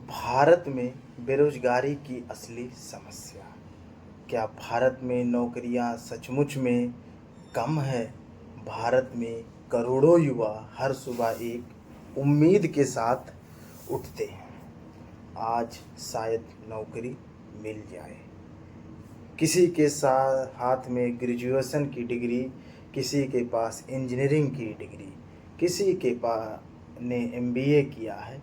भारत में बेरोजगारी की असली समस्या। क्या भारत में नौकरियां सचमुच में कम है? भारत में करोड़ों युवा हर सुबह एक उम्मीद के साथ उठते हैं, आज शायद नौकरी मिल जाए। किसी के साथ हाथ में ग्रेजुएशन की डिग्री, किसी के पास इंजीनियरिंग की डिग्री, किसी के पास ने एमबीए किया है,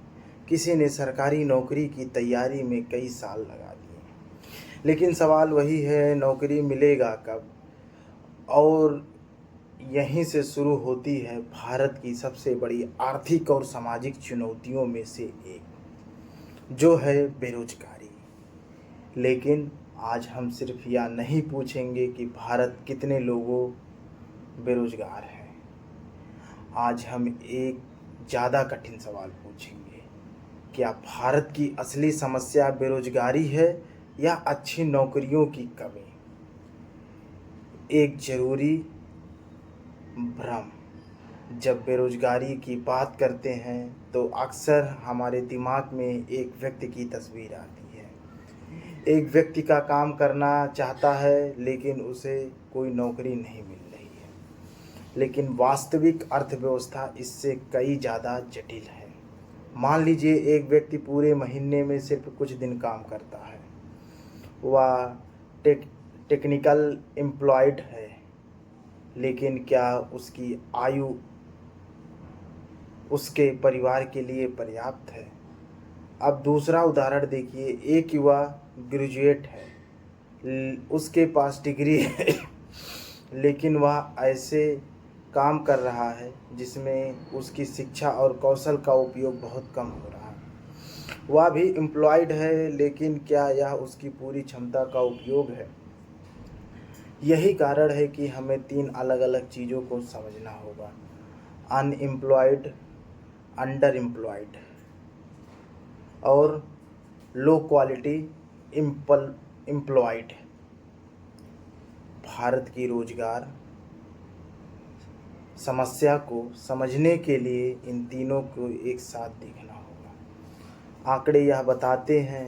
किसी ने सरकारी नौकरी की तैयारी में कई साल लगा दिए। लेकिन सवाल वही है, नौकरी मिलेगा कब? और यहीं से शुरू होती है भारत की सबसे बड़ी आर्थिक और सामाजिक चुनौतियों में से एक, जो है बेरोजगारी। लेकिन आज हम सिर्फ यह नहीं पूछेंगे कि भारत कितने लोगों बेरोजगार हैं। आज हम एक ज़्यादा कठिन सवाल पूछेंगे, क्या भारत की असली समस्या बेरोजगारी है या अच्छी नौकरियों की कमी? एक ज़रूरी भ्रम। जब बेरोजगारी की बात करते हैं तो अक्सर हमारे दिमाग में एक व्यक्ति की तस्वीर आती है। एक व्यक्ति का काम करना चाहता है लेकिन उसे कोई नौकरी नहीं मिल रही है। लेकिन वास्तविक अर्थव्यवस्था इससे कई ज़्यादा जटिल है। मान लीजिए एक व्यक्ति पूरे महीने में सिर्फ कुछ दिन काम करता है। वह टेक्निकल एम्प्लॉयड है, लेकिन क्या उसकी आयु उसके परिवार के लिए पर्याप्त है? अब दूसरा उदाहरण देखिए, एक युवा ग्रेजुएट है, उसके पास डिग्री है लेकिन वह ऐसे काम कर रहा है जिसमें उसकी शिक्षा और कौशल का उपयोग बहुत कम हो रहा है। वह भी एम्प्लॉयड है, लेकिन क्या यह उसकी पूरी क्षमता का उपयोग है? यही कारण है कि हमें तीन अलग अलग चीज़ों को समझना होगा: अनएम्प्लॉयड, अंडर एम्प्लॉयड और लो क्वालिटी एम्प्लॉयड। भारत की रोजगार समस्या को समझने के लिए इन तीनों को एक साथ देखना होगा। आंकड़े यह बताते हैं,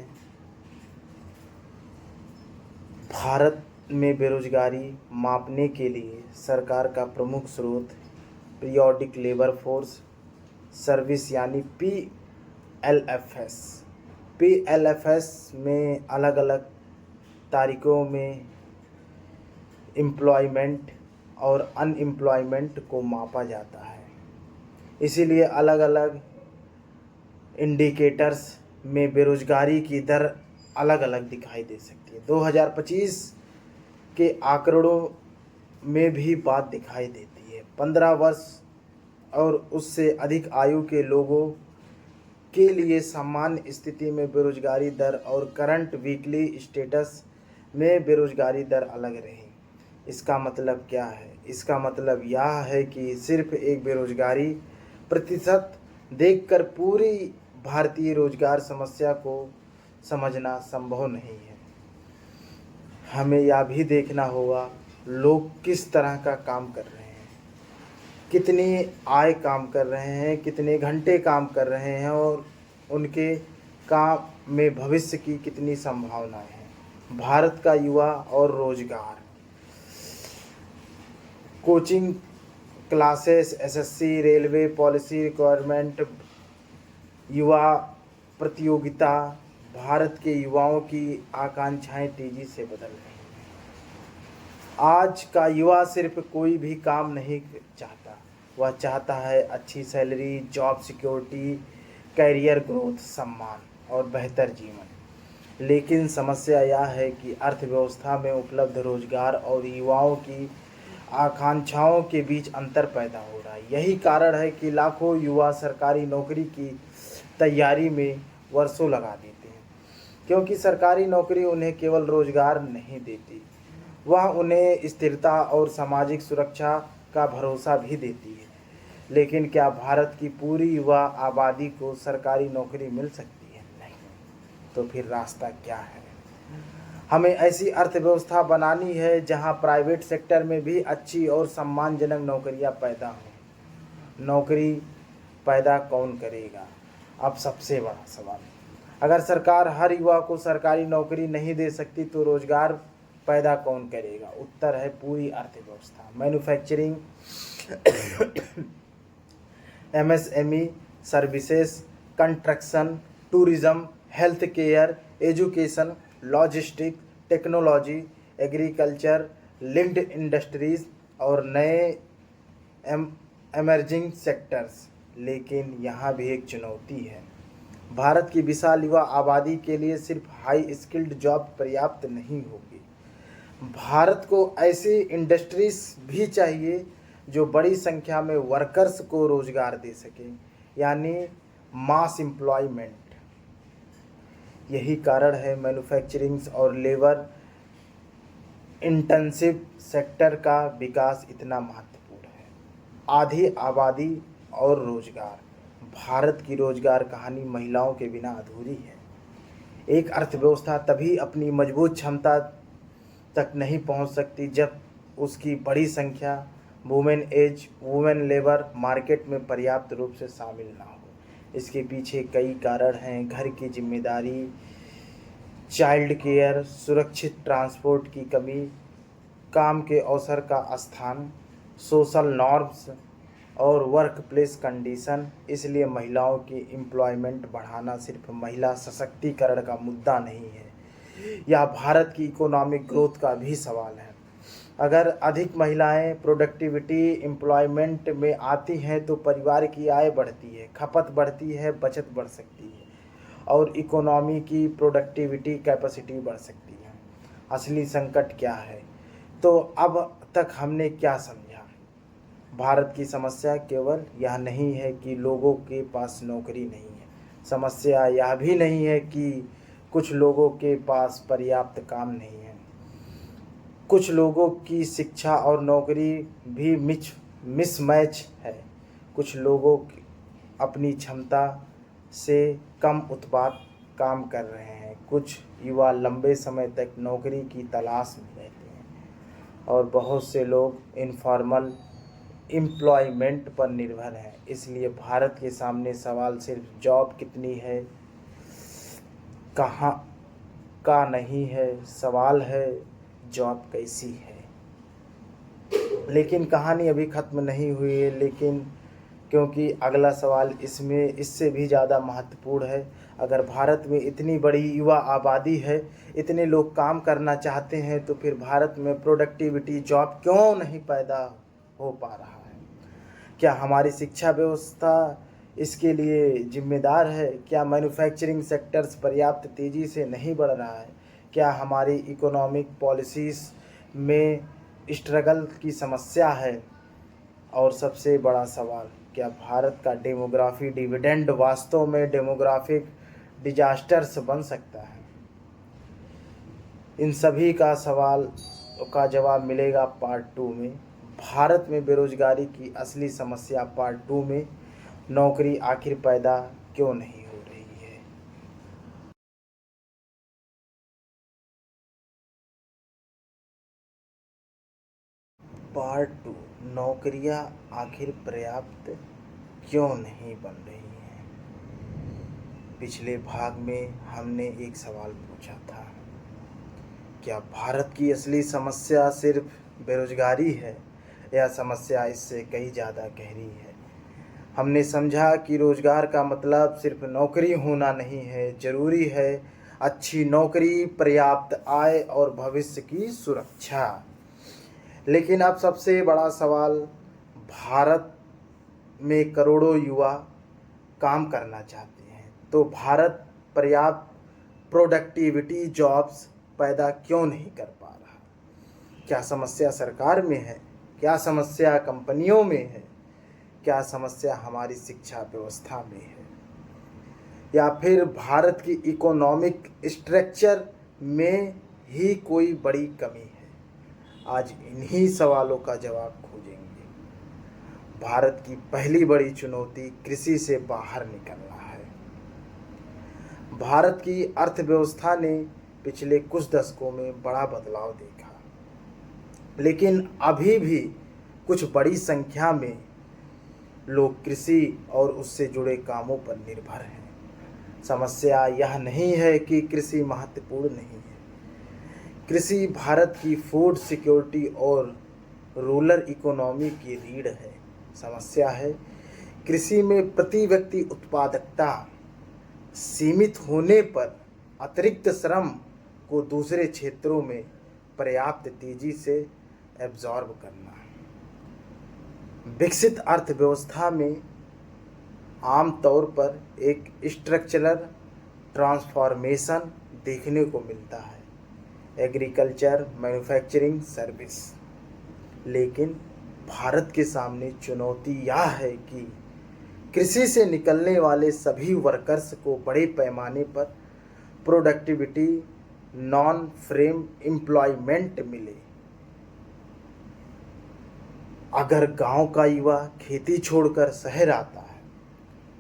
भारत में बेरोजगारी मापने के लिए सरकार का प्रमुख स्रोत पीरियोडिक लेबर फोर्स सर्विस यानी पीएलएफएस में अलग अलग तारीखों में एम्प्लॉयमेंट और अनएम्प्लॉयमेंट को मापा जाता है। इसीलिए अलग अलग इंडिकेटर्स में बेरोजगारी की दर अलग अलग दिखाई दे सकती है। 2025 के आंकड़ों में भी बात दिखाई देती है। 15 वर्ष और उससे अधिक आयु के लोगों के लिए सामान्य स्थिति में बेरोजगारी दर और करंट वीकली स्टेटस में बेरोजगारी दर अलग रही। इसका मतलब क्या है? इसका मतलब यह है कि सिर्फ एक बेरोजगारी प्रतिशत देखकर पूरी भारतीय रोजगार समस्या को समझना संभव नहीं है। हमें यह भी देखना होगा लोग किस तरह का काम कर रहे हैं, कितनी आय काम कर रहे हैं, कितने घंटे काम कर रहे हैं और उनके काम में भविष्य की कितनी संभावनाएं हैं। भारत का युवा और रोजगार, coaching classes, SSC, railway, policy requirement, युवा प्रतियोगिता, भारत के युवाओं की आकांक्षाएं तेजी से बदल रही हैं। आज का युवा सिर्फ कोई भी काम नहीं चाहता, वह चाहता है अच्छी salary, job security, career growth, सम्मान और बेहतर जीवन। लेकिन समस्या यह है कि अर्थव्यवस्था में उपलब्ध रोजगार और युवाओं की आकांक्षाओं के बीच अंतर पैदा हो रहा है। यही कारण है कि लाखों युवा सरकारी नौकरी की तैयारी में वर्षों लगा देते हैं, क्योंकि सरकारी नौकरी उन्हें केवल रोजगार नहीं देती, वह उन्हें स्थिरता और सामाजिक सुरक्षा का भरोसा भी देती है। लेकिन क्या भारत की पूरी युवा आबादी को सरकारी नौकरी मिल सकती है? नहीं। तो फिर रास्ता क्या है? हमें ऐसी अर्थव्यवस्था बनानी है जहां प्राइवेट सेक्टर में भी अच्छी और सम्मानजनक नौकरियां पैदा हों। नौकरी पैदा कौन करेगा? अब सबसे बड़ा सवाल, अगर सरकार हर युवा को सरकारी नौकरी नहीं दे सकती तो रोजगार पैदा कौन करेगा? उत्तर है पूरी अर्थव्यवस्था। Manufacturing, MSME, services, construction, tourism, health care, education, logistic, technology, agriculture, linked industries और नए एमर्जिंग सेक्टर्स। लेकिन यहाँ भी एक चुनौती है। भारत की विशाल युवा आबादी के लिए सिर्फ हाई स्किल्ड जॉब पर्याप्त नहीं होगी। भारत को ऐसी इंडस्ट्रीज भी चाहिए जो बड़ी संख्या में वर्कर्स को रोजगार दे सके, यानी मास एम्प्लॉयमेंट। यही कारण है मैन्युफैक्चरिंग और लेबर इंटेंसिव सेक्टर का विकास इतना महत्वपूर्ण है। आधी आबादी और रोजगार। भारत की रोजगार कहानी महिलाओं के बिना अधूरी है। एक अर्थव्यवस्था तभी अपनी मजबूत क्षमता तक नहीं पहुंच सकती जब उसकी बड़ी संख्या वुमेन लेबर मार्केट में पर्याप्त रूप से शामिल ना हो। इसके पीछे कई कारण हैं। घर की जिम्मेदारी, चाइल्ड केयर, सुरक्षित ट्रांसपोर्ट की कमी, काम के अवसर का स्थान, सोशल नॉर्म्स और वर्क प्लेस कंडीशन। इसलिए महिलाओं की एम्प्लॉयमेंट बढ़ाना सिर्फ महिला सशक्तिकरण का मुद्दा नहीं है, यह भारत की इकोनॉमिक ग्रोथ का भी सवाल है। अगर अधिक महिलाएं प्रोडक्टिविटी एम्प्लॉयमेंट में आती हैं तो परिवार की आय बढ़ती है, खपत बढ़ती है, बचत बढ़ सकती है और इकोनॉमी की प्रोडक्टिविटी कैपेसिटी बढ़ सकती है। असली संकट क्या है? तो अब तक हमने क्या समझा? भारत की समस्या केवल यह नहीं है कि लोगों के पास नौकरी नहीं है। समस्या यह भी नहीं है कि कुछ लोगों के पास पर्याप्त काम नहीं है। कुछ लोगों की शिक्षा और नौकरी भी मिसमैच है। कुछ लोगों अपनी क्षमता से कम उत्पाद काम कर रहे हैं। कुछ युवा लंबे समय तक नौकरी की तलाश में रहते हैं और बहुत से लोग इनफॉर्मल एम्प्लॉयमेंट पर निर्भर है। इसलिए भारत के सामने सवाल सिर्फ जॉब कितनी है, कहाँ का नहीं है, सवाल है जॉब कैसी है। लेकिन कहानी अभी ख़त्म नहीं हुई है, लेकिन क्योंकि अगला सवाल इससे भी ज़्यादा महत्वपूर्ण है। अगर भारत में इतनी बड़ी युवा आबादी है, इतने लोग काम करना चाहते हैं, तो फिर भारत में प्रोडक्टिविटी जॉब क्यों नहीं पैदा हो पा रहा है? क्या हमारी शिक्षा व्यवस्था इसके लिए जिम्मेदार है? क्या मैन्युफैक्चरिंग सेक्टर्स पर्याप्त तेज़ी से नहीं बढ़ रहा है? क्या हमारी इकोनॉमिक पॉलिसीज़ में स्ट्रगल की समस्या है? और सबसे बड़ा सवाल, क्या भारत का डेमोग्राफी डिविडेंड वास्तव में डेमोग्राफिक डिजास्टर्स बन सकता है? इन सभी का सवाल का जवाब मिलेगा पार्ट 2 में। भारत में बेरोजगारी की असली समस्या पार्ट 2 में। नौकरी आखिर पैदा क्यों नहीं हो रही है? पार्ट 2, नौकरियां आखिर पर्याप्त क्यों नहीं बन रही हैं? पिछले भाग में हमने एक सवाल पूछा था, क्या भारत की असली समस्या सिर्फ बेरोजगारी है या समस्या इससे कहीं ज़्यादा गहरी है? हमने समझा कि रोज़गार का मतलब सिर्फ नौकरी होना नहीं है, ज़रूरी है अच्छी नौकरी, पर्याप्त आय और भविष्य की सुरक्षा। लेकिन अब सबसे बड़ा सवाल, भारत में करोड़ों युवा काम करना चाहते हैं, तो भारत पर्याप्त प्रोडक्टिविटी जॉब्स पैदा क्यों नहीं कर पा रहा? क्या समस्या सरकार में है? क्या समस्या कंपनियों में है? क्या समस्या हमारी शिक्षा व्यवस्था में है? या फिर भारत की इकोनॉमिक स्ट्रक्चर में ही कोई बड़ी कमी है? आज इन्हीं सवालों का जवाब खोजेंगे। भारत की पहली बड़ी चुनौती कृषि से बाहर निकलना है। भारत की अर्थव्यवस्था ने पिछले कुछ दशकों में बड़ा बदलाव देखा, लेकिन अभी भी कुछ बड़ी संख्या में लोग कृषि और उससे जुड़े कामों पर निर्भर हैं। समस्या यह नहीं है कि कृषि महत्वपूर्ण नहीं है। कृषि भारत की फूड सिक्योरिटी और रूरल इकोनॉमी की रीढ़ है। समस्या है कृषि में प्रति व्यक्ति उत्पादकता सीमित होने पर अतिरिक्त श्रम को दूसरे क्षेत्रों में पर्याप्त तेजी से एब्जॉर्ब करना। विकसित अर्थव्यवस्था में आमतौर पर एक स्ट्रक्चरल ट्रांसफॉर्मेशन देखने को मिलता है, एग्रीकल्चर, मैन्युफैक्चरिंग, सर्विस। लेकिन भारत के सामने चुनौती यह है कि कृषि से निकलने वाले सभी वर्कर्स को बड़े पैमाने पर प्रोडक्टिविटी नॉन फ्रेम एम्प्लॉयमेंट मिले। अगर गांव का युवा खेती छोड़कर शहर आता है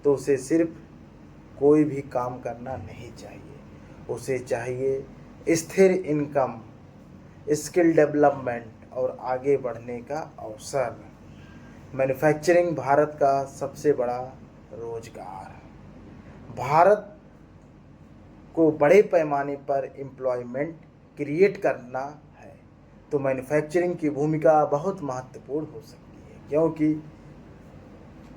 तो उसे सिर्फ कोई भी काम करना नहीं चाहिए, उसे चाहिए स्थिर इनकम, स्किल डेवलपमेंट और आगे बढ़ने का अवसर। मैन्युफैक्चरिंग भारत का सबसे बड़ा रोजगार। भारत को बड़े पैमाने पर एम्प्लॉयमेंट क्रिएट करना है तो मैन्युफैक्चरिंग की भूमिका बहुत महत्वपूर्ण हो सकती है, क्योंकि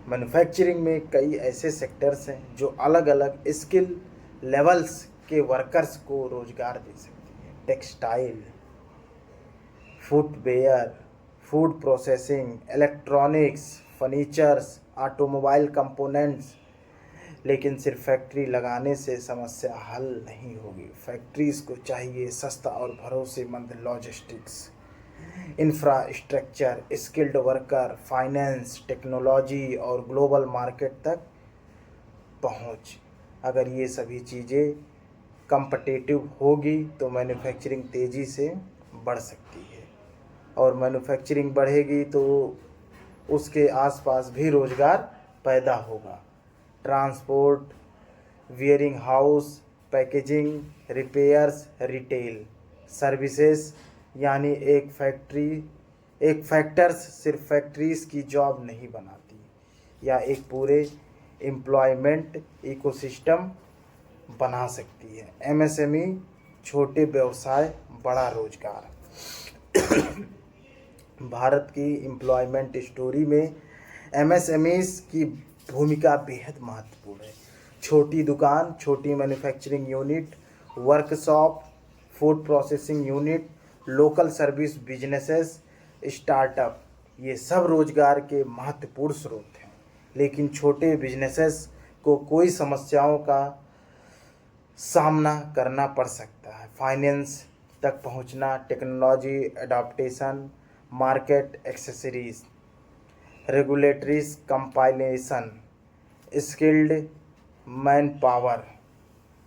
मैन्युफैक्चरिंग में कई ऐसे सेक्टर्स हैं जो अलग अलग स्किल लेवल्स के वर्कर्स को रोजगार दे सकती है। Textile, footwear, food processing, electronics, furnitures, automobile components. लेकिन सिर्फ फैक्ट्री लगाने से समस्या हल नहीं होगी। फैक्ट्रीज को चाहिए सस्ता और भरोसेमंद logistics, infrastructure, skilled worker, finance, technology और ग्लोबल मार्केट तक पहुंच। अगर ये सभी चीज़ें कम्पटिटिव होगी तो मैन्युफैक्चरिंग तेज़ी से बढ़ सकती है, और मैन्युफैक्चरिंग बढ़ेगी तो उसके आसपास भी रोज़गार पैदा होगा। Transport, wearing house, packaging, repairs, retail, services, यानी एक फैक्टर्स सिर्फ फैक्ट्रीज की जॉब नहीं बनाती या एक पूरे एम्प्लॉयमेंट इकोसिस्टम बना सकती है। एमएसएमई, छोटे व्यवसाय, बड़ा रोजगार। भारत की एम्प्लॉयमेंट स्टोरी में एमएसएमईज की भूमिका बेहद महत्वपूर्ण है। छोटी दुकान, छोटी manufacturing unit, workshop, food processing unit, local service businesses, startup, ये सब रोजगार के महत्वपूर्ण स्रोत हैं। लेकिन छोटे बिजनेसेस को कोई समस्याओं का सामना करना पड़ सकता है। फाइनेंस तक पहुंचना, technology adaptation, market accessories, regulatories compilation, skilled man power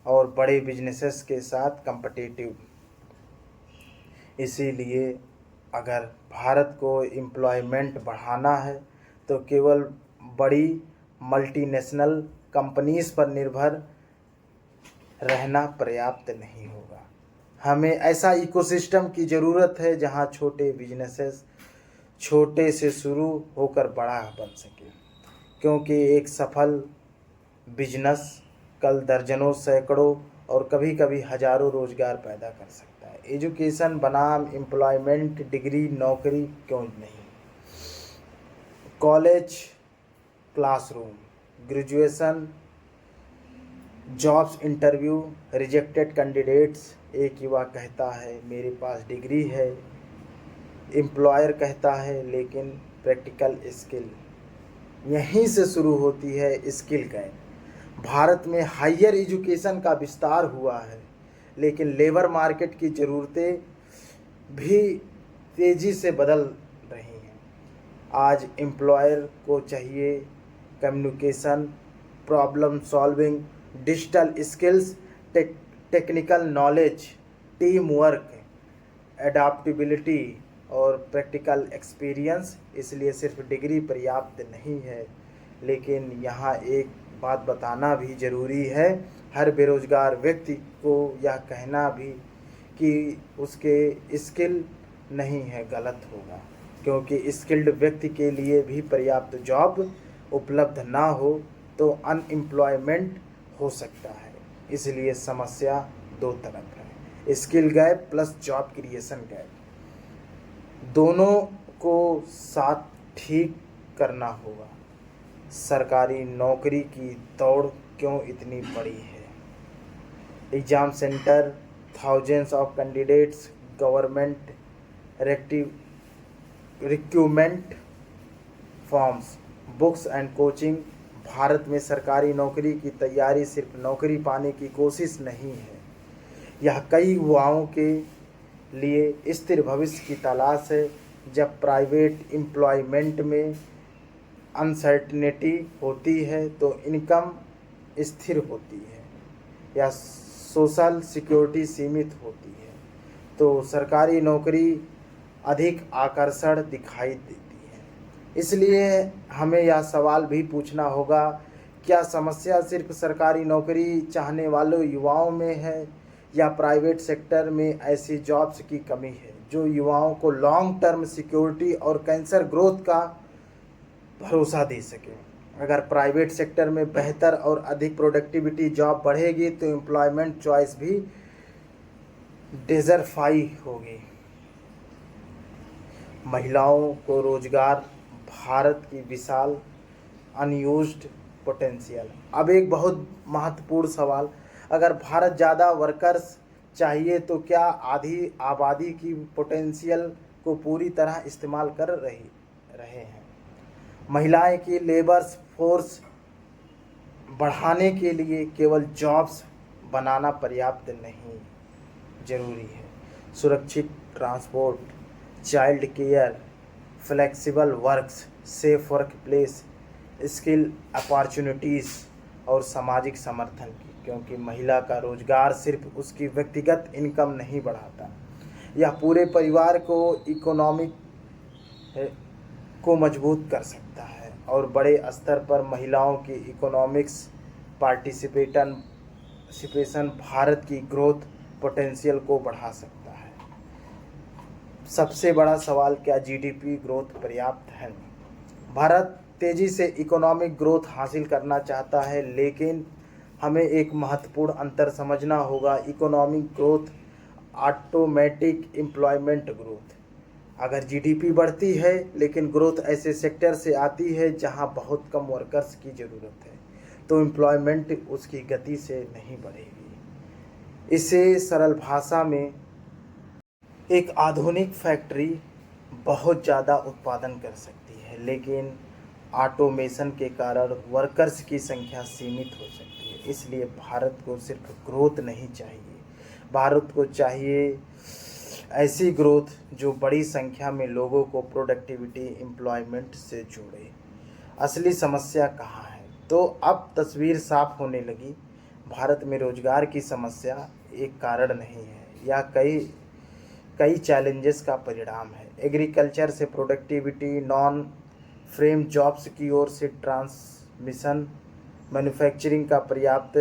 और बड़े बिजनेसेस के साथ कम्पिटिटिव। इसीलिए अगर भारत को एम्प्लॉयमेंट बढ़ाना है तो केवल बड़ी मल्टीनेशनल कंपनीज पर निर्भर रहना पर्याप्त नहीं होगा। हमें ऐसा इकोसिस्टम की ज़रूरत है जहां छोटे बिजनेसेस छोटे से शुरू होकर बड़ा बन सके, क्योंकि एक सफल बिजनेस कल दर्जनों, सैकड़ों और कभी कभी हजारों रोजगार पैदा कर सकता है। एजुकेशन बनाम एम्प्लॉयमेंट, डिग्री नौकरी क्यों नहीं। College classroom, graduation jobs interview, rejected candidates. एक युवा कहता है मेरे पास डिग्री है, एम्प्लॉयर कहता है लेकिन प्रैक्टिकल स्किल। यहीं से शुरू होती है स्किल गैप। भारत में हायर एजुकेशन का विस्तार हुआ है, लेकिन लेबर मार्केट की ज़रूरतें भी तेज़ी से बदल रही हैं। आज एम्प्लॉयर को चाहिए communication, problem solving, digital skills, technical knowledge, team work, adaptability और प्रैक्टिकल एक्सपीरियंस। इसलिए सिर्फ डिग्री पर्याप्त नहीं है। लेकिन यहाँ एक बात बताना भी ज़रूरी है, हर बेरोज़गार व्यक्ति को यह कहना भी कि उसके स्किल नहीं है गलत होगा, क्योंकि स्किल्ड व्यक्ति के लिए भी पर्याप्त जॉब उपलब्ध ना हो तो अनएम्प्लॉयमेंट हो सकता है। इसलिए समस्या दो तरफ है, skill gap plus job creation gap. दोनों को साथ ठीक करना होगा। सरकारी नौकरी की दौड़ क्यों इतनी बड़ी है? Exam centre, thousands of candidates, government recruitment forms, books and coaching. Bharat में सरकारी नौकरी की तैयारी सिर्फ नौकरी पाने की कोशिश नहीं है, यह कई युवाओं के लिए स्थिर भविष्य की तलाश है। जब प्राइवेट एम्प्लॉयमेंट में अनसर्टिनिटी होती है तो इनकम स्थिर होती है या सोशल सिक्योरिटी सीमित होती है, तो सरकारी नौकरी अधिक आकर्षण दिखाई देती है। इसलिए हमें यह सवाल भी पूछना होगा, क्या समस्या सिर्फ सरकारी नौकरी चाहने वाले युवाओं में है या प्राइवेट सेक्टर में ऐसी जॉब्स की कमी है जो युवाओं को लॉन्ग टर्म सिक्योरिटी और कैंसर ग्रोथ का भरोसा दे सके। अगर प्राइवेट सेक्टर में बेहतर और अधिक प्रोडक्टिविटी जॉब बढ़ेगी तो एम्प्लॉयमेंट चॉइस भी डिजर्फाई होगी। महिलाओं को रोजगार, भारत की विशाल अनयूज्ड पोटेंशियल। अब एक बहुत महत्वपूर्ण सवाल, अगर भारत ज़्यादा वर्कर्स चाहिए तो क्या आधी आबादी की पोटेंशियल को पूरी तरह इस्तेमाल कर रहे हैं? महिलाएं की लेबर्स फोर्स बढ़ाने के लिए केवल जॉब्स बनाना पर्याप्त नहीं, जरूरी है सुरक्षित transport, child care, flexible works, safe work place, skill opportunities और सामाजिक समर्थन की, क्योंकि महिला का रोजगार सिर्फ उसकी व्यक्तिगत इनकम नहीं बढ़ाता, यह पूरे परिवार को इकोनॉमिक को मजबूत कर सकता है और बड़े स्तर पर महिलाओं की इकोनॉमिक्स पार्टिसिपेशन भारत की ग्रोथ पोटेंशियल को बढ़ा सकता है। सबसे बड़ा सवाल, क्या जीडीपी ग्रोथ पर्याप्त है? भारत तेज़ी से इकोनॉमिक ग्रोथ हासिल करना चाहता है, लेकिन हमें एक महत्वपूर्ण अंतर समझना होगा, economic growth automatic employment growth. अगर जीडीपी बढ़ती है लेकिन ग्रोथ ऐसे सेक्टर से आती है जहां बहुत कम वर्कर्स की ज़रूरत है, तो एम्प्लॉयमेंट उसकी गति से नहीं बढ़ेगी। इसे सरल भाषा में, एक आधुनिक फैक्ट्री बहुत ज़्यादा उत्पादन कर सकती है, लेकिन ऑटोमेशन के कारण वर्कर्स की संख्या सीमित हो सकती है। इसलिए भारत को सिर्फ ग्रोथ नहीं चाहिए, भारत को चाहिए ऐसी ग्रोथ जो बड़ी संख्या में लोगों को प्रोडक्टिविटी एम्प्लॉयमेंट से जोड़े। असली समस्या कहाँ है? तो अब तस्वीर साफ होने लगी। भारत में रोजगार की समस्या एक कारण नहीं है, यह कई चैलेंजेस का परिणाम है। एग्रीकल्चर से प्रोडक्टिविटी, नॉन फ्रेम जॉब्स की ओर से ट्रांसमिशन, मैन्युफैक्चरिंग का पर्याप्त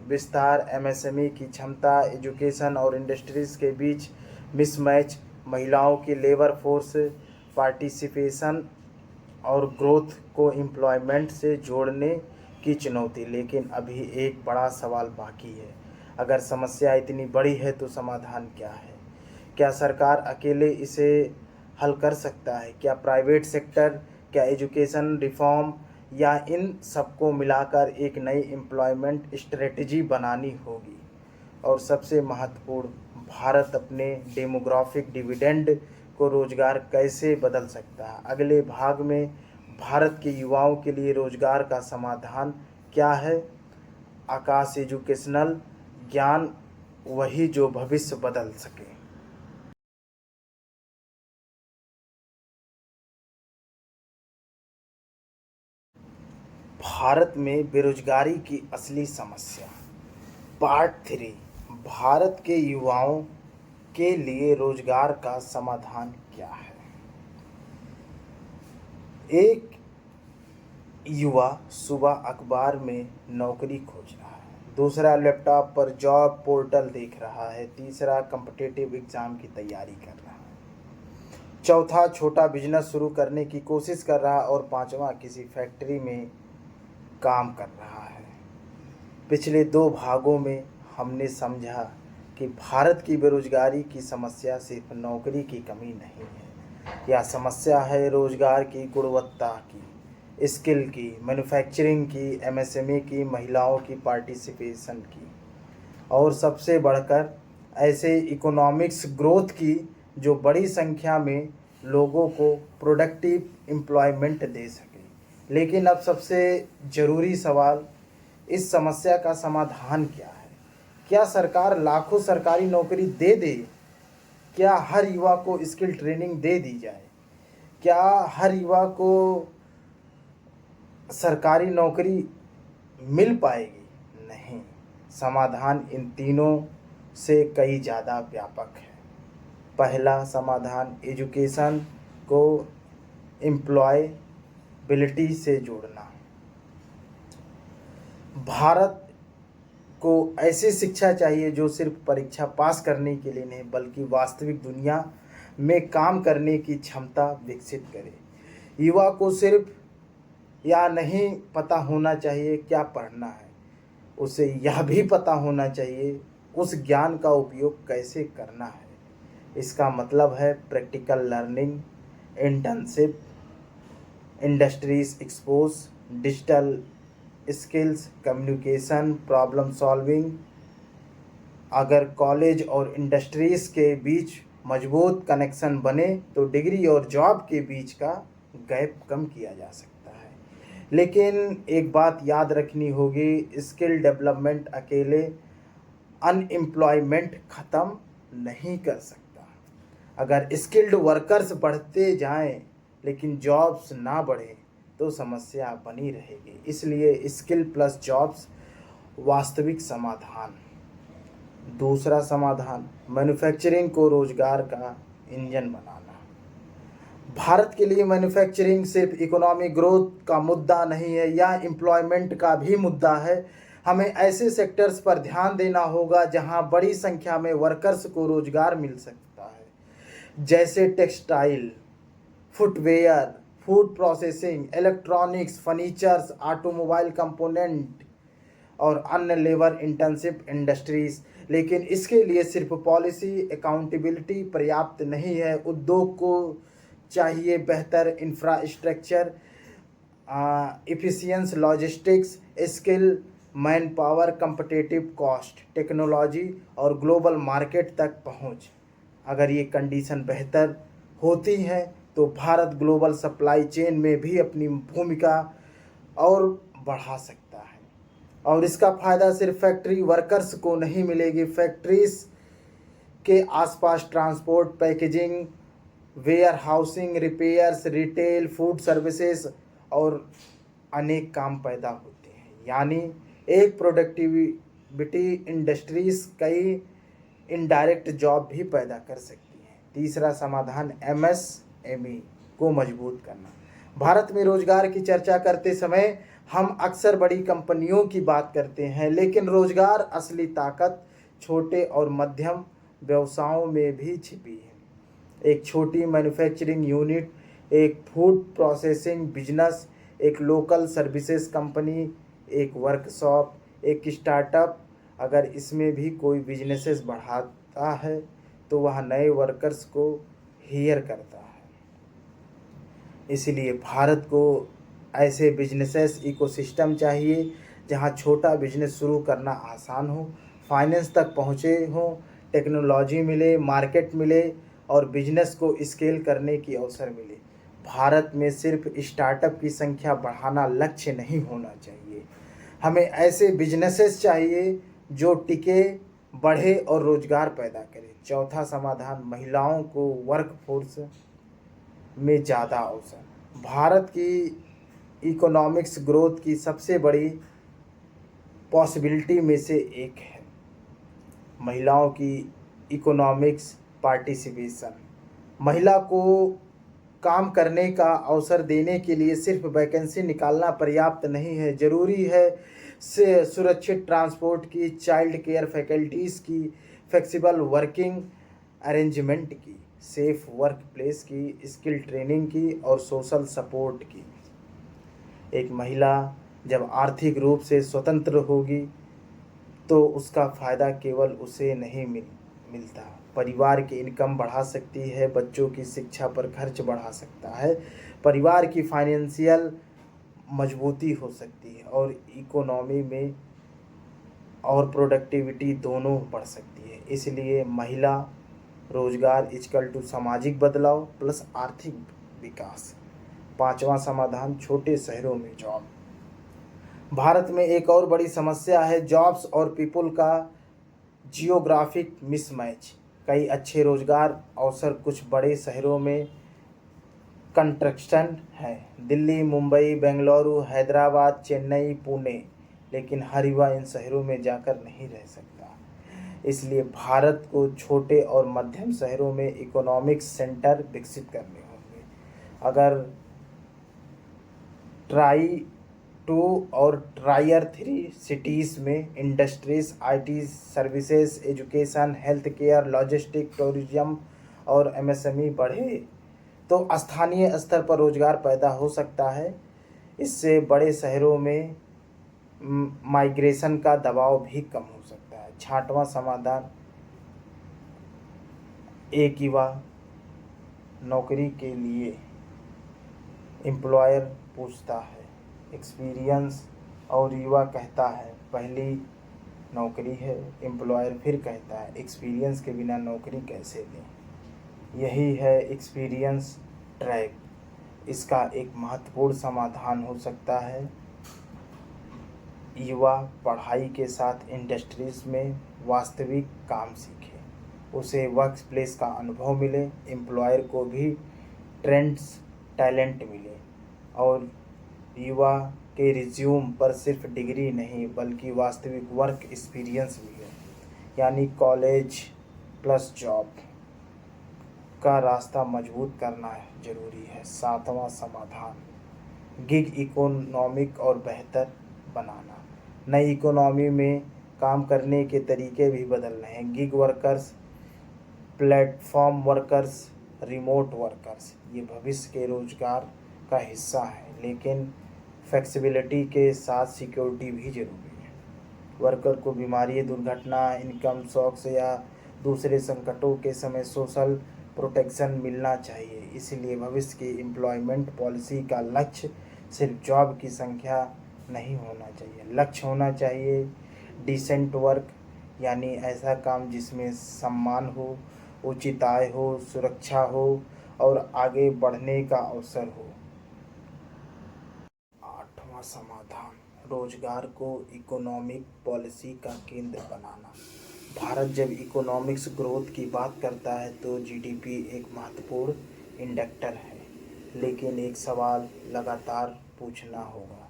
विस्तार, एमएसएमई की क्षमता, एजुकेशन और इंडस्ट्रीज़ के बीच मिसमैच, महिलाओं की लेबर फोर्स पार्टिसिपेशन और ग्रोथ को एम्प्लॉयमेंट से जोड़ने की चुनौती। लेकिन अभी एक बड़ा सवाल बाकी है, अगर समस्या इतनी बड़ी है तो समाधान क्या है? क्या सरकार अकेले इसे हल कर सकता है? क्या प्राइवेट सेक्टर, क्या एजुकेशन रिफॉर्म, या इन सबको मिलाकर एक नई एम्प्लॉयमेंट स्ट्रेटजी बनानी होगी? और सबसे महत्वपूर्ण, भारत अपने डेमोग्राफिक डिविडेंड को रोजगार कैसे बदल सकता है? अगले भाग में भारत के युवाओं के लिए रोजगार का समाधान क्या है? आकाश एजुकेशनल ज्ञान वही जो भविष्य बदल सके। भारत में बेरोजगारी की असली समस्या, पार्ट 3। भारत के युवाओं के लिए रोजगार का समाधान क्या है? एक युवा सुबह अखबार में नौकरी खोज रहा है, दूसरा लैपटॉप पर जॉब पोर्टल देख रहा है, तीसरा कॉम्पिटिटिव एग्ज़ाम की तैयारी कर रहा है, चौथा छोटा बिजनेस शुरू करने की कोशिश कर रहा है और पांचवा किसी फैक्ट्री में काम कर रहा है। पिछले 2 भागों में हमने समझा कि भारत की बेरोजगारी की समस्या सिर्फ नौकरी की कमी नहीं है, यह समस्या है रोजगार की गुणवत्ता की, स्किल की, मैन्युफैक्चरिंग की, एमएसएमई की, महिलाओं की पार्टिसिपेशन की, और सबसे बढ़कर ऐसे इकोनॉमिक्स ग्रोथ की जो बड़ी संख्या में लोगों को प्रोडक्टिव एम्प्लॉयमेंट दे सके। लेकिन अब सबसे ज़रूरी सवाल, इस समस्या का समाधान क्या है? क्या सरकार लाखों सरकारी नौकरी दे दे? क्या हर युवा को स्किल ट्रेनिंग दे दी जाए? क्या हर युवा को सरकारी नौकरी मिल पाएगी? नहीं, समाधान इन तीनों से कई ज़्यादा व्यापक है। पहला समाधान, एजुकेशन को एम्प्लॉयबिलिटी से जोड़ना। भारत को ऐसी शिक्षा चाहिए जो सिर्फ परीक्षा पास करने के लिए नहीं बल्कि वास्तविक दुनिया में काम करने की क्षमता विकसित करे। युवा को सिर्फ या नहीं पता होना चाहिए क्या पढ़ना है, उसे यह भी पता होना चाहिए उस ज्ञान का उपयोग कैसे करना है। इसका मतलब है practical learning, internship, industries expose, digital skills, communication, problem solving. अगर कॉलेज और इंडस्ट्रीज़ के बीच मजबूत कनेक्शन बने तो डिग्री और जॉब के बीच का गैप कम किया जा सकता है। लेकिन एक बात याद रखनी होगी, स्किल डेवलपमेंट अकेले अनएम्प्लॉयमेंट ख़त्म नहीं कर सकता। अगर स्किल्ड वर्कर्स बढ़ते जाएं लेकिन जॉब्स ना बढ़े तो समस्या बनी रहेगी। इसलिए स्किल प्लस जॉब्स वास्तविक समाधान। दूसरा समाधान, मैन्युफैक्चरिंग को रोजगार का इंजन बनाना। भारत के लिए मैन्युफैक्चरिंग सिर्फ इकोनॉमिक ग्रोथ का मुद्दा नहीं है, यह एम्प्लॉयमेंट का भी मुद्दा है। हमें ऐसे सेक्टर्स पर ध्यान देना होगा जहां बड़ी संख्या में वर्कर्स को रोजगार मिल सकता है, जैसे textile, footwear, food processing, electronics, furnitures, automobile component और अन्य लेबर इंटेंसिव इंडस्ट्रीज। लेकिन इसके लिए सिर्फ पॉलिसी अकाउंटेबिलिटी पर्याप्त नहीं है। उद्योग को चाहिए बेहतर infrastructure, efficiency logistics, skill, man power, competitive cost, technology और ग्लोबल मार्केट तक पहुंच। अगर ये कंडीशन बेहतर होती है तो भारत ग्लोबल सप्लाई चेन में भी अपनी भूमिका और बढ़ा सकता है। और इसका फ़ायदा सिर्फ फैक्ट्री वर्कर्स को नहीं मिलेगी, फैक्ट्रीज के आसपास transport, packaging, warehousing, repairs, retail, food services और अनेक काम पैदा होते हैं। यानी एक प्रोडक्टिविटी इंडस्ट्रीज कई इनडायरेक्ट जॉब भी पैदा कर सकती हैं। तीसरा समाधान, एमएसएमई को मजबूत करना। भारत में रोजगार की चर्चा करते समय हम अक्सर बड़ी कंपनियों की बात करते हैं, लेकिन रोजगार असली ताकत छोटे और मध्यम व्यवसायों में भी छिपी है। एक छोटी मैन्युफैक्चरिंग यूनिट, एक फूड प्रोसेसिंग बिजनेस, एक लोकल सर्विसेज कंपनी, एक वर्कशॉप, एक स्टार्टअप, अगर इसमें भी कोई बिजनेसेस बढ़ाता है तो वह नए वर्कर्स को हायर करता है। इसलिए भारत को ऐसे बिजनेसेस इकोसिस्टम चाहिए जहां छोटा बिजनेस शुरू करना आसान हो, फाइनेंस तक पहुंचे हो, टेक्नोलॉजी मिले, मार्केट मिले और बिजनेस को स्केल करने की अवसर मिले। भारत में सिर्फ स्टार्टअप की संख्या बढ़ाना लक्ष्य नहीं होना चाहिए, हमें ऐसे बिजनेसेस चाहिए जो टिके, बढ़े और रोजगार पैदा करे। चौथा समाधान, महिलाओं को वर्कफोर्स में ज़्यादा अवसर। भारत की इकोनॉमिक्स ग्रोथ की सबसे बड़ी पॉसिबिलिटी में से एक है महिलाओं की इकोनॉमिक्स पार्टिसिपेशन। महिला को काम करने का अवसर देने के लिए सिर्फ वैकेंसी निकालना पर्याप्त नहीं है, ज़रूरी है से सुरक्षित ट्रांसपोर्ट की, चाइल्ड केयर फैकल्टीज़ की, फ्लेक्सिबल वर्किंग अरेंजमेंट की, सेफ वर्क प्लेस की, स्किल ट्रेनिंग की और सोशल सपोर्ट की। एक महिला जब आर्थिक रूप से स्वतंत्र होगी तो उसका फ़ायदा केवल उसे नहीं मिलता, परिवार की इनकम बढ़ा सकती है, बच्चों की शिक्षा पर खर्च बढ़ा सकता है, परिवार की फाइनेंशियल मजबूती हो सकती है और इकोनॉमी में और प्रोडक्टिविटी दोनों बढ़ सकती है। इसलिए महिला रोजगार इक्वल टू सामाजिक बदलाव प्लस आर्थिक विकास। पांचवा समाधान, छोटे शहरों में जॉब। भारत में एक और बड़ी समस्या है जॉब्स और पीपल का जियोग्राफिक मिसमैच। कई अच्छे रोजगार अवसर कुछ बड़े शहरों में कंस्ट्रक्शन है, दिल्ली, मुंबई, बेंगलुरु, हैदराबाद, चेन्नई, पुणे, लेकिन हर युवा इन शहरों में जाकर नहीं रह सकता। इसलिए भारत को छोटे और मध्यम शहरों में इकोनॉमिक सेंटर विकसित करने होंगे। अगर ट्राई 2 और ट्रायर 3 सिटीज़ में industries, IT services, education, health care, logistic, tourism और एमएसएमई बढ़े तो स्थानीय स्तर पर रोजगार पैदा हो सकता है। इससे बड़े शहरों में माइग्रेशन का दबाव भी कम हो सकता है। छठवां समाधान, एक युवा नौकरी के लिए एम्प्लॉयर पूछता है एक्सपीरियंस और युवा कहता है पहली नौकरी है। एम्प्लॉयर फिर कहता है एक्सपीरियंस के बिना नौकरी कैसे दें। यही है एक्सपीरियंस ट्रैप। इसका एक महत्वपूर्ण समाधान हो सकता है युवा पढ़ाई के साथ इंडस्ट्रीज में वास्तविक काम सीखे, उसे वर्क प्लेस का अनुभव मिले, एम्प्लॉयर को भी ट्रेंड्स टैलेंट मिले और युवा के रिज्यूम पर सिर्फ डिग्री नहीं बल्कि वास्तविक वर्क एक्सपीरियंस मिले, यानी कॉलेज प्लस जॉब का रास्ता मजबूत करना जरूरी है। सातवां समाधान, गिग इकोनॉमिक और बेहतर बनाना। नई इकोनॉमी में काम करने के तरीके भी बदल रहे हैं। Gig workers, platform workers, remote workers, ये भविष्य के रोजगार का हिस्सा है, लेकिन फ्लेक्सिबिलिटी के साथ सिक्योरिटी भी जरूरी है। वर्कर को बीमारी, दुर्घटना, इनकम शॉक्स या दूसरे संकटों के समय सोशल प्रोटेक्शन मिलना चाहिए। इसलिए भविष्य की एम्प्लॉयमेंट पॉलिसी का लक्ष्य सिर्फ जॉब की संख्या नहीं होना चाहिए, लक्ष्य होना चाहिए डिसेंट वर्क, यानी ऐसा काम जिसमें सम्मान हो, उचित आय हो, सुरक्षा हो और आगे बढ़ने का अवसर हो। आठवां समाधान, रोजगार को इकोनॉमिक पॉलिसी का केंद्र बनाना। भारत जब इकोनॉमिक्स ग्रोथ की बात करता है तो जीडीपी एक महत्वपूर्ण इंडक्टर है, लेकिन एक सवाल लगातार पूछना होगा,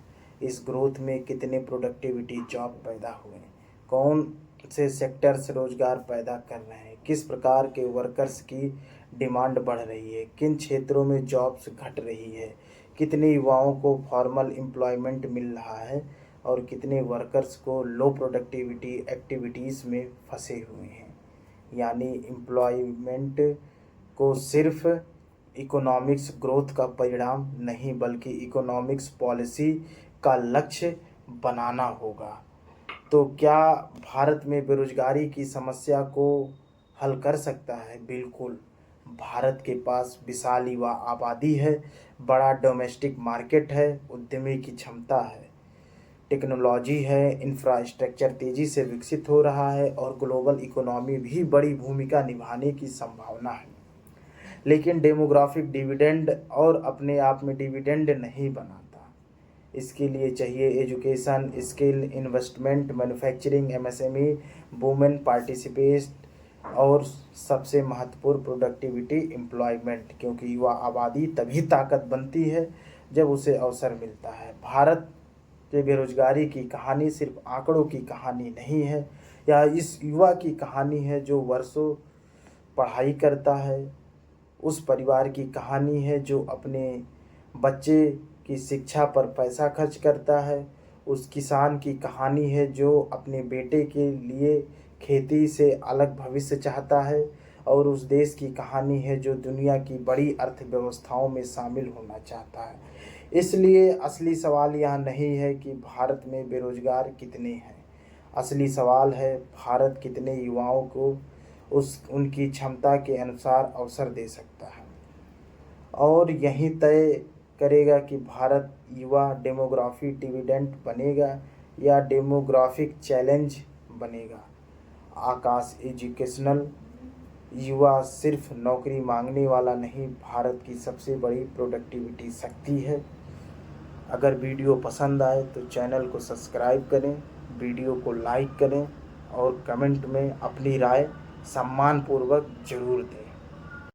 इस ग्रोथ में कितने प्रोडक्टिविटी जॉब पैदा हुए, कौन से सेक्टर्स रोजगार पैदा कर रहे हैं, किस प्रकार के वर्कर्स की डिमांड बढ़ रही है, किन क्षेत्रों में जॉब्स घट रही है, कितने युवाओं को फॉर्मल एम्प्लॉयमेंट मिल रहा है और कितने वर्कर्स को लो प्रोडक्टिविटी एक्टिविटीज़ में फंसे हुए हैं। यानी एम्प्लॉयमेंट को सिर्फ इकोनॉमिक्स ग्रोथ का परिणाम नहीं बल्कि इकोनॉमिक्स पॉलिसी का लक्ष्य बनाना होगा। तो क्या भारत में बेरोजगारी की समस्या को हल कर सकता है? बिल्कुल। भारत के पास विशाल युवा आबादी है, बड़ा डोमेस्टिक मार्केट है, उद्यमी की क्षमता है, टेक्नोलॉजी है, इंफ्रास्ट्रक्चर तेज़ी से विकसित हो रहा है और ग्लोबल इकोनॉमी भी बड़ी भूमिका निभाने की संभावना है। लेकिन डेमोग्राफिक डिविडेंड और अपने आप में डिविडेंड नहीं बनाता। इसके लिए चाहिए education, skill, investment, manufacturing, MSME, women participate और सबसे महत्वपूर्ण प्रोडक्टिविटी एम्प्लॉयमेंट, क्योंकि युवा आबादी तभी ताकत बनती है जब उसे अवसर मिलता है। भारत के बेरोजगारी की कहानी सिर्फ आंकड़ों की कहानी नहीं है, यह इस युवा की कहानी है जो वर्षों पढ़ाई करता है, उस परिवार की कहानी है जो अपने बच्चे की शिक्षा पर पैसा खर्च करता है, उस किसान की कहानी है जो अपने बेटे के लिए खेती से अलग भविष्य चाहता है और उस देश की कहानी है जो दुनिया की बड़ी अर्थव्यवस्थाओं में शामिल होना चाहता है। इसलिए असली सवाल यह नहीं है कि भारत में बेरोजगार कितने हैं, असली सवाल है, भारत कितने युवाओं को उनकी क्षमता के अनुसार अवसर दे सकता है, और यही तय करेगा कि भारत युवा डेमोग्राफी डिविडेंड बनेगा या डेमोग्राफिक चैलेंज बनेगा। आकाश एजुकेशनल युवा सिर्फ नौकरी मांगने वाला नहीं, भारत की सबसे बड़ी प्रोडक्टिविटी शक्ति है। अगर वीडियो पसंद आए तो चैनल को सब्सक्राइब करें, वीडियो को लाइक करें और कमेंट में अपनी राय सम्मानपूर्वक ज़रूर दें।